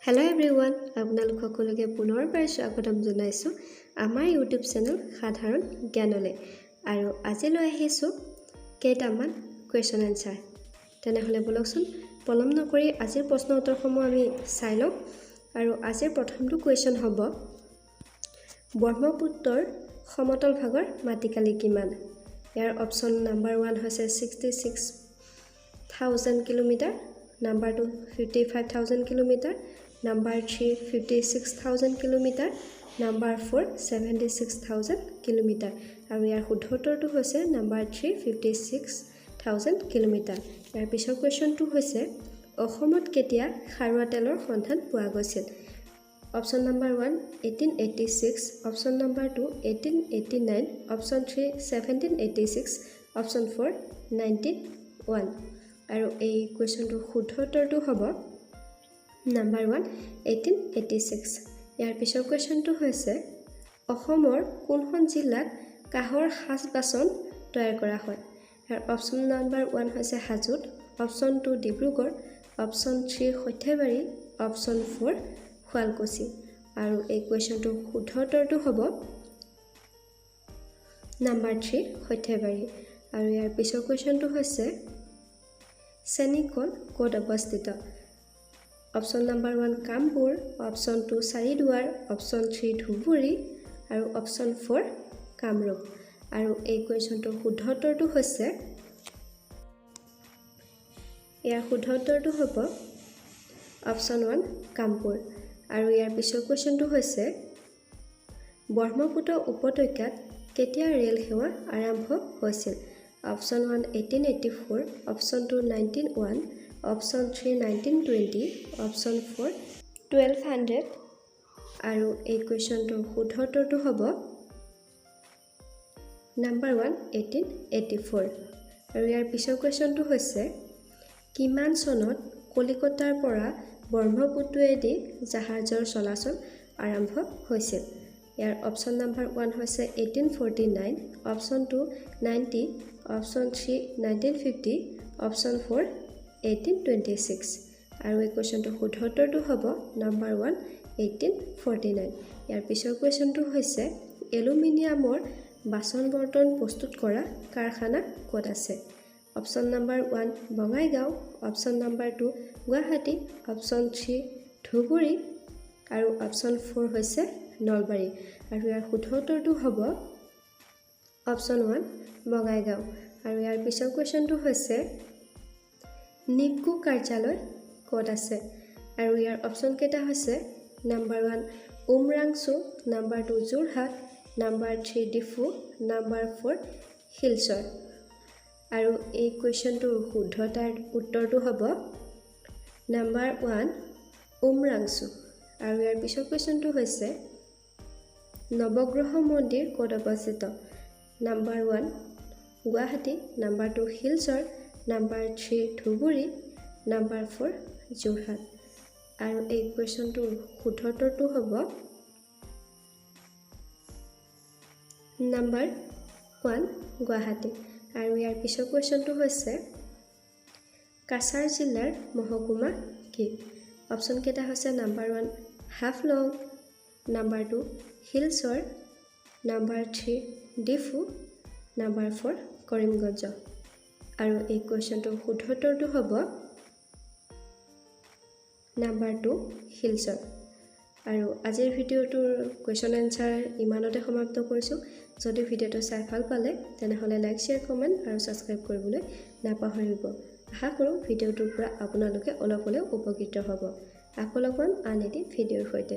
Hello everyone, আপোনালোক সকলোকে পুনৰবাৰ স্বাগতম জনাইছো আমাৰ YouTube চেনেল সাধাৰণ জ্ঞানলৈ আৰু আজিলৈ আহিছো কেইটামান কোৱেশ্চন আনসাৰ তেনেহলে বলকচোন পলম নকৰি আজিৰ প্ৰশ্ন উত্তৰসমূহ আমি চাই লওঁ আৰু আজিৰ প্ৰথমটো কোৱেশ্চন হ'ব ব্ৰহ্মপুত্ৰৰ সমতল ভাগৰ মাটিকালি কিমান ইয়াৰ অপচন নাম্বাৰ 1 হৈছে 66000 kilometre number 2 55000 kilometre Number 3, 56,000 kilometer. Number 4, 76,000 kilometer. আৰু ইয়াৰ শুদ্ধ উত্তৰটো হৈছে number 3, 56,000 kilometer. ইয়াৰ পিছৰ কোৱেশ্চনটো হৈছে অসমত কেতিয়া খাৰুৱা তেলৰ সন্ধান পোৱা গৈছিল? Option number 1, 1886. Option number 2, 1889. Option 3, 1786. Option 4, 1901. আৰু এই কোৱেশ্চনটোৰ শুদ্ধ উত্তৰটো হ'ব Number 1, 1886. ইয়াৰ পিছৰ কোৱেশ্চনটো হৈছে অসমৰ কোনখন জিলাত কাহৰ সাজ বাচন তৈয়াৰ কৰা হয়? ইয়াৰ অপচন নাম্বাৰ 1 হৈছে হাজোত, অপচন 2 ডিব্ৰুগড়, অপচন 3 সৰ্থেবাৰী, অপচন 4 শুৱালকুছি। আৰু এই কোৱেশ্চনটোৰ শুদ্ধ উত্তৰটো হ'ব নাম্বাৰ 3 সৰ্থেবাৰী। আৰু ইয়াৰ পিছৰ কোৱেশ্চনটো হৈছে চেনিকল ক'ত অৱস্থিত? Option number 1 Kampur, option 2 Charduar, option 3 Dhubri আৰু অপচন 4 কামৰূপ। আৰু এই কোৱেশ্চনটোৰ শুদ্ধ উত্তৰটো হৈছে ইয়াৰ শুদ্ধ উত্তৰটো হ'ব অপচন 1 কামপুৰ। আৰু ইয়াৰ পিছৰ কোৱেশ্চনটো হৈছে ব্ৰহ্মপুত্ৰ উপত্যকাত কেতিয়া ৰেল সেৱা আৰম্ভ হৈছিল? Option 1 1884, option 2 1901, option 3 1920, option 4 1200। আৰু এই কোৱেশ্চনটোৰ শুদ্ধ উত্তৰটো হ'ব নাম্বাৰ 1 1884। আৰু ইয়াৰ পিছৰ কোৱেশ্চনটো হৈছে কিমান চনত কলিকতাৰ পৰা ব্ৰহ্মপুত্ৰয়েদি জাহাজৰ চলাচল আৰম্ভ হৈছিল? ইয়াৰ অপচন নাম্বাৰ 1 হৈছে 1849, অপচন 2 90, অপচন 3 1950, অপচন 4 1826। আৰু এই কোৱেশ্চনটোৰ শুদ্ধ উত্তৰটো হ'ব নাম্বাৰ 1 1849। ইয়াৰ পিছৰ কোৱেশ্চনটো হৈছে এলুমিনিয়ামৰ বাচন বৰ্তন প্ৰস্তুত কৰা কাৰখানা ক'ত আছে? Option number 1 Bongaigaon, option number 2 Guwahati, option 3 Dhubri আৰু অপচন 4 হৈছে নলবাৰী। আৰু ইয়াৰ শুদ্ধ উত্তৰটো হ'ব অপচন 1 বঙাইগাঁও। আৰু ইয়াৰ পিছৰ কোৱেশ্চনটো হৈছে নিপকো কাৰ্যালয় ক'ত আছে? আৰু ইয়াৰ অপচন কেইটা হৈছে number 1 Umrangso, number 2 Jorhat, number 3 Diphu, number 4 Silchar. আৰু এই কুৱেশ্যনটোৰ শুদ্ধতাৰ উত্তৰটো হ'ব নাম্বাৰ 1 উমৰাংচু। আৰু ইয়াৰ পিছৰ কুৱেশ্যনটো হৈছে নৱগ্ৰহ মন্দিৰ ক'ত অৱস্থিত? Number 1 Guwahati, number 2 Silchar, number 3 Dhubri, number 4 Jorhat. আৰু এই কুৱেশ্যনটোৰ শুদ্ধ উত্তৰটো হ'ব নাম্বাৰ 1 গুৱাহাটী। আৰু ইয়াৰ পিছৰ কুৱেশ্যনটো হৈছে কাছাৰ জিলাৰ মহকুমা কি? অপচন কেইটা হৈছে number 1 Haflong, number 2 Silchar, number 3 Diphu, number 4 Karimganj. আৰু এই কুৱেশ্যনটোৰ শুদ্ধ উত্তৰটো হ'ব নাম্বাৰ 2 শিলচৰ। আৰু আজিৰ ভিডিঅ'টোৰ কুৱেশ্যন এনচাৰ ইমানতে সমাপ্ত কৰিছোঁ। যদি ভিডিঅ'টো চাই ভাল পালে তেনেহ'লে লাইক, শ্বেয়াৰ, কমেণ্ট আৰু ছাবস্ক্ৰাইব কৰিবলৈ নাপাহৰিব। আশা কৰোঁ ভিডিঅ'টোৰ পৰা আপোনালোকে অলপ হ'লেও উপকৃত হ'ব। আকৌ লগ পাম আন এটি ভিডিঅ'ৰ সৈতে।